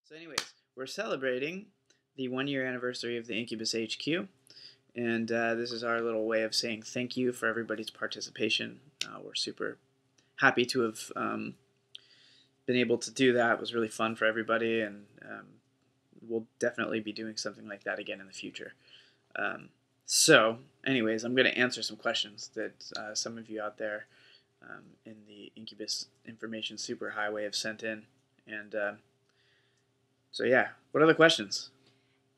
So anyways, we're celebrating the 1 year anniversary of the Incubus HQ, and this is our little way of saying thank you for everybody's participation. We're super happy to have been able to do that. It was really fun for everybody, and we'll definitely be doing something like that again in the future. So anyways, I'm going to answer some questions that some of you out there in the Incubus Information Superhighway have sent in, and so yeah, what are the questions?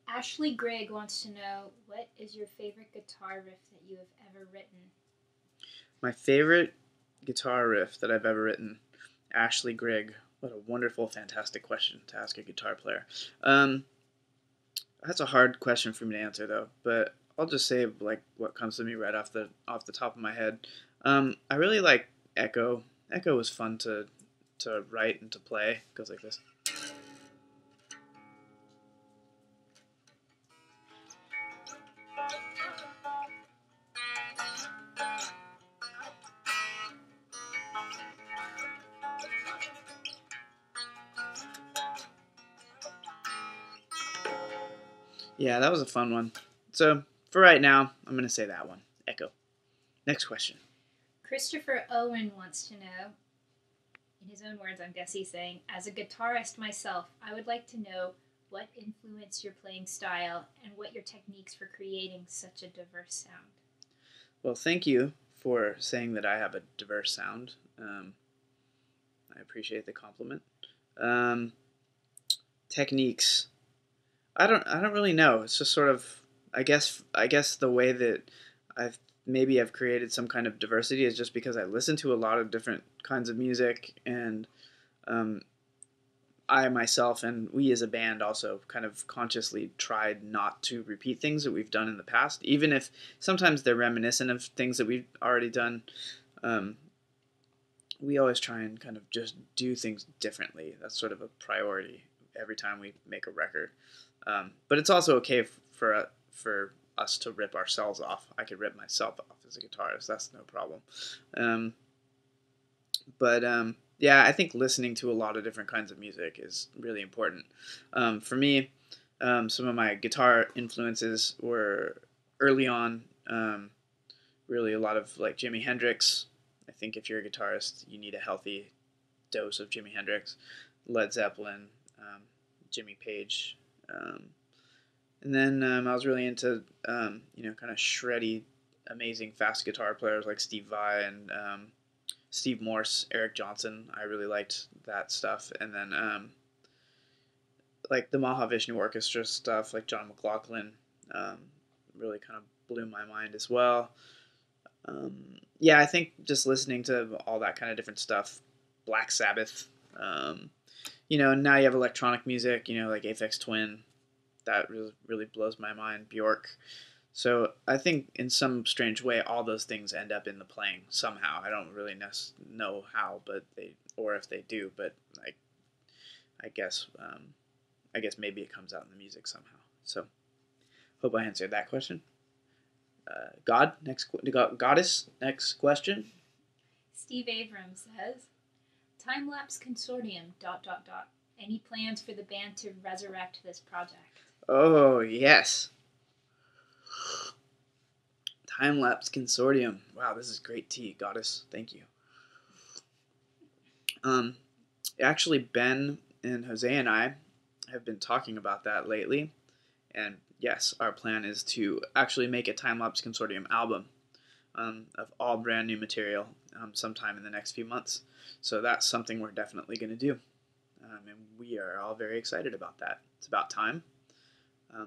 Ashley Grigg wants to know, what is your favorite guitar riff that you have ever written? My favorite guitar riff that I've ever written, Ashley Grigg. What a wonderful, fantastic question to ask a guitar player. That's a hard question for me to answer though, but I'll just say like what comes to me right off the top of my head. I really like Echo. Echo was fun to write and to play. It goes like this. Yeah, that was a fun one. So for right now, I'm going to say that one, Echo. Next question. Christopher Owen wants to know, in his own words, I guess he's saying, as a guitarist myself, I would like to know what influenced your playing style and what your techniques for creating such a diverse sound. Well, thank you for saying that I have a diverse sound. I appreciate the compliment. Techniques. I don't really know. It's just sort of I guess the way that I've created some kind of diversity is just because I listen to a lot of different kinds of music, and um, I myself and we as a band also kind of consciously tried not to repeat things that we've done in the past, even if sometimes they're reminiscent of things that we've already done. Um, we always try and kind of just do things differently. That's sort of a priority every time we make a record. But it's also okay for us to rip ourselves off. I could rip myself off as a guitarist. That's no problem. Um, but yeah, I think listening to a lot of different kinds of music is really important. For me, some of my guitar influences were early on. Really, a lot of like Jimi Hendrix. I think if you're a guitarist, you need a healthy dose of Jimi Hendrix, Led Zeppelin, Jimmy Page, and then I was really into kind of shreddy, amazing fast guitar players like Steve Vai and Steve Morse, Eric Johnson. I really liked that stuff, and then like the Mahavishnu Orchestra stuff, like John McLaughlin, um, really kind of blew my mind as well. Yeah, I think just listening to all that kind of different stuff, Black Sabbath, now you have electronic music, like Aphex Twin, that really blows my mind. Bjork. So I think in some strange way, all those things end up in the playing somehow. I don't really know how, but or if they do, but I guess I guess maybe it comes out in the music somehow. So hope I answered that question. Goddess, next question. Steve Abrams says, Time Lapse Consortium, ... Any plans for the band to resurrect this project? Oh, yes. Time Lapse Consortium. Wow, this is great tea, Goddess. Thank you. Actually, Ben and Jose and I have been talking about that lately, and yes, our plan is to actually make a Time Lapse Consortium album of all brand new material sometime in the next few months. So that's something we're definitely going to do, and we are all very excited about that. It's about time.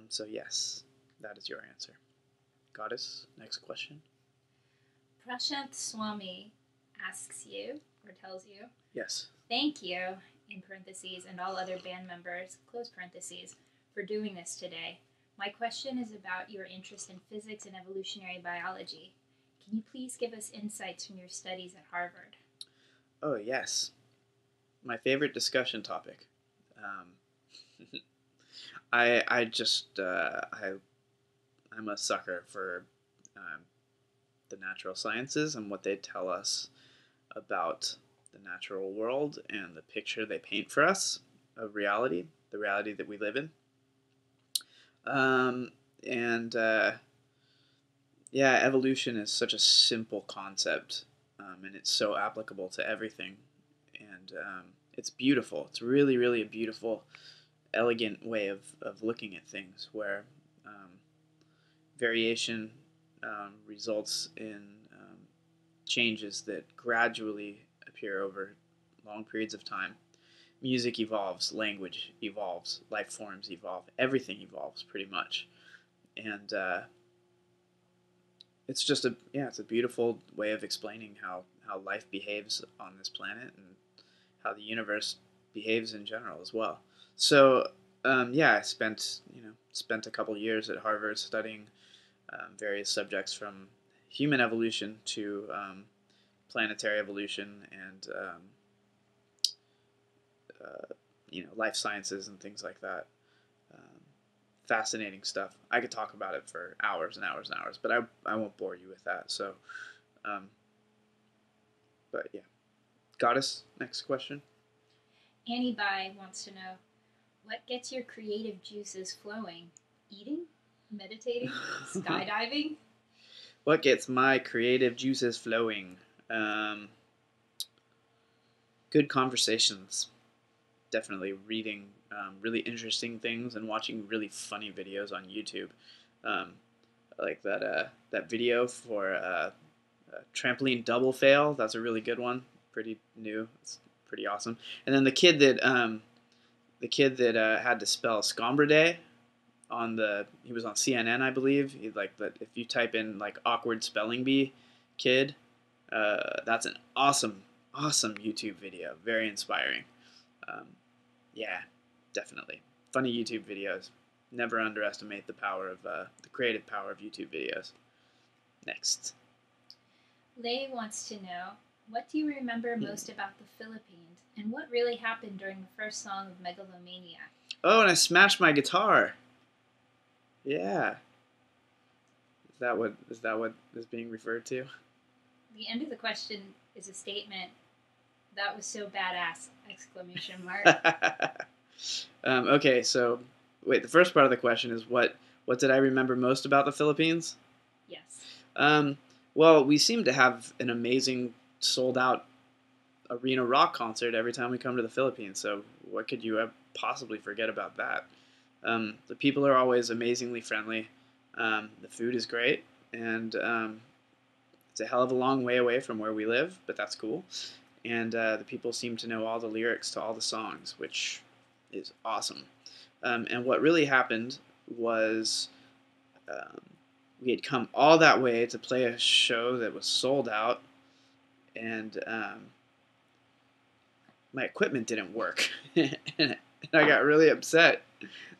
So yes, that is your answer. Goddess, next question. Prashanth Swami asks you, or tells you, Yes. Thank you, in parentheses, and all other band members, close parentheses, for doing this today. My question is about your interest in physics and evolutionary biology. Can you please give us insights from your studies at Harvard? Oh, yes. My favorite discussion topic. I just I'm a sucker for the natural sciences and what they tell us about the natural world and the picture they paint for us of reality. the reality that we live in. Um, and Yeah, evolution is such a simple concept, and it's so applicable to everything, and it's beautiful. It's really, really a beautiful, elegant way of looking at things, where um, variation results in changes that gradually appear over long periods of time. Music evolves, language evolves, life forms evolve, everything evolves pretty much, and it's just it's a beautiful way of explaining how life behaves on this planet and how the universe behaves in general as well. So I spent a couple years at Harvard studying various subjects from human evolution to planetary evolution and life sciences and things like that. Um, Fascinating stuff. I could talk about it for hours and hours and hours, but I won't bore you with that. So, um, but yeah, Goddess. Next question. Annie Bai wants to know what gets your creative juices flowing? Eating? Meditating? Skydiving? What gets my creative juices flowing? Um, Good conversations. Definitely reading really interesting things and watching really funny videos on YouTube. Um, like that video for trampoline double fail. That's a really good one. Pretty new. It's pretty awesome. And then the kid that had to spell Scombriday he was on CNN, I believe. He like that if you type in like awkward spelling bee kid, that's an awesome YouTube video. Very inspiring. Um, yeah, definitely funny YouTube videos. Never underestimate the power of the creative power of YouTube videos. Next. Lei wants to know what do you remember most about the Philippines and what really happened during the first song of Megalomaniac? Oh, and I smashed my guitar. Yeah. Is that what is being referred to? The end of the question is a statement. That was so badass! Exclamation mark. Okay, so wait. The first part of the question is what did I remember most about the Philippines? Yes. Um, well, we seem to have an amazing sold out arena rock concert every time we come to the Philippines. So what could you possibly forget about that? The people are always amazingly friendly. The food is great, and it's a hell of a long way away from where we live, but that's cool. And the people seem to know all the lyrics to all the songs, which is awesome. And what really happened was um, we had come all that way to play a show that was sold out, and my equipment didn't work, and I got really upset.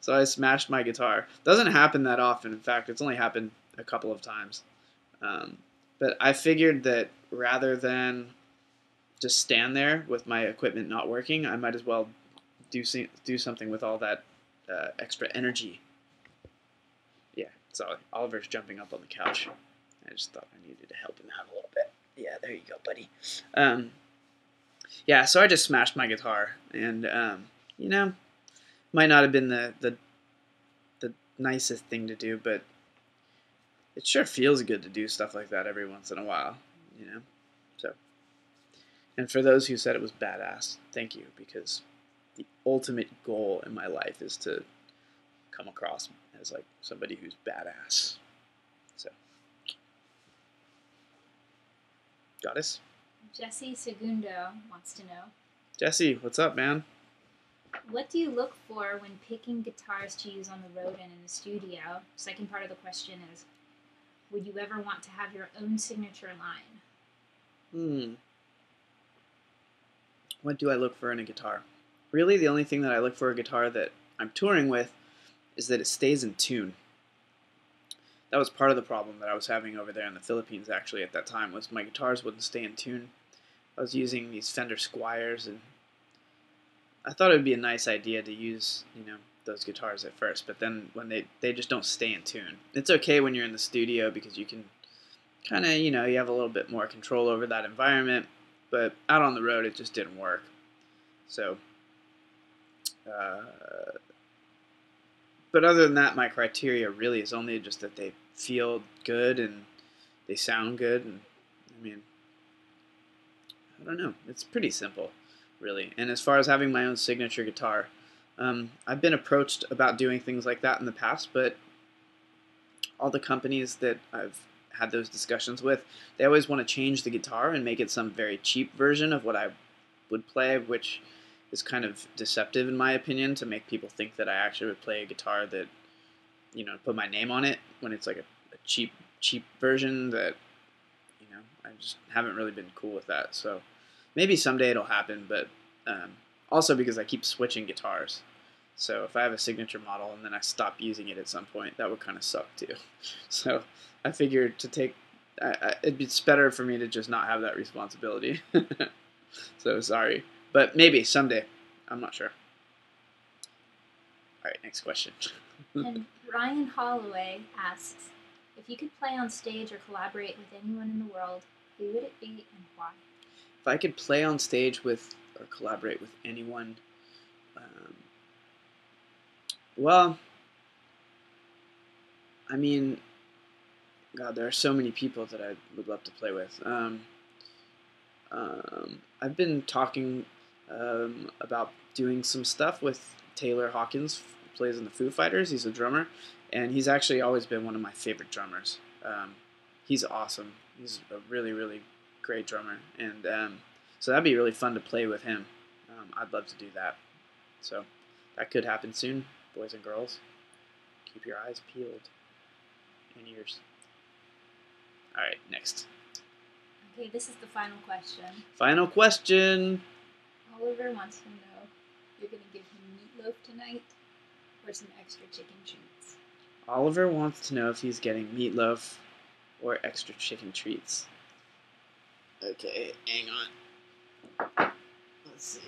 So I smashed my guitar. Doesn't happen that often. In fact, it's only happened a couple of times. Um, but I figured that rather than just stand there with my equipment not working, I might as well do something with all that extra energy. Yeah. So Oliver's jumping up on the couch. I just thought I needed to help him out a little bit. Yeah, there you go, buddy. Yeah, so I just smashed my guitar, and you know, might not have been the nicest thing to do, but it sure feels good to do stuff like that every once in a while, you know. So, and for those who said it was badass, thank you, because the ultimate goal in my life is to come across as like somebody who's badass. So, Goddess. Jesse Segundo wants to know Jesse, what's up, man? what do you look for when picking guitars to use on the road and in the studio? Second part of the question is would you ever want to have your own signature line? What do I look for in a guitar? Really, the only thing that I look for a guitar that I'm touring with is that it stays in tune. That was part of the problem that I was having over there in the Philippines actually at that time was my guitars wouldn't stay in tune. I was using these Fender Squiers, and I thought it would be a nice idea to use, those guitars at first, but then when they just don't stay in tune. It's okay when you're in the studio because you can kind of, you have a little bit more control over that environment, but out on the road it just didn't work. So But other than that, my criteria really is only just that they feel good and they sound good. And I mean, I don't know. It's pretty simple, really. And as far as having my own signature guitar, I've been approached about doing things like that in the past, but all the companies that I've had those discussions with, they always want to change the guitar and make it some very cheap version of what I would play, which is kind of deceptive in my opinion to make people think that I actually would play a guitar that, put my name on it when it's like a cheap version that, I just haven't really been cool with that. So maybe someday it'll happen, but um, also because I keep switching guitars. So if I have a signature model and then I stop using it at some point, that would kind of suck too. So I figured to take, it's better for me to just not have that responsibility. So sorry, but maybe someday. I'm not sure. All right, next question. And Ryan Holloway asks, if you could play on stage or collaborate with anyone in the world, who would it be and why? If I could play on stage with or collaborate with anyone, well, I mean, God, there are so many people that I would love to play with. I've been talking about doing some stuff with Taylor Hawkins, who plays in the Foo Fighters. He's a drummer, and he's actually always been one of my favorite drummers. He's awesome. He's a really, really great drummer, and so that'd be really fun to play with him. I'd love to do that. So that could happen soon, boys and girls. Keep your eyes peeled and ears. All right, next. Okay, this is the final question. Final question. Oliver wants to know, you're going to give him meatloaf tonight or some extra chicken treats? Oliver wants to know if he's getting meatloaf or extra chicken treats. Okay, hang on. Let's see.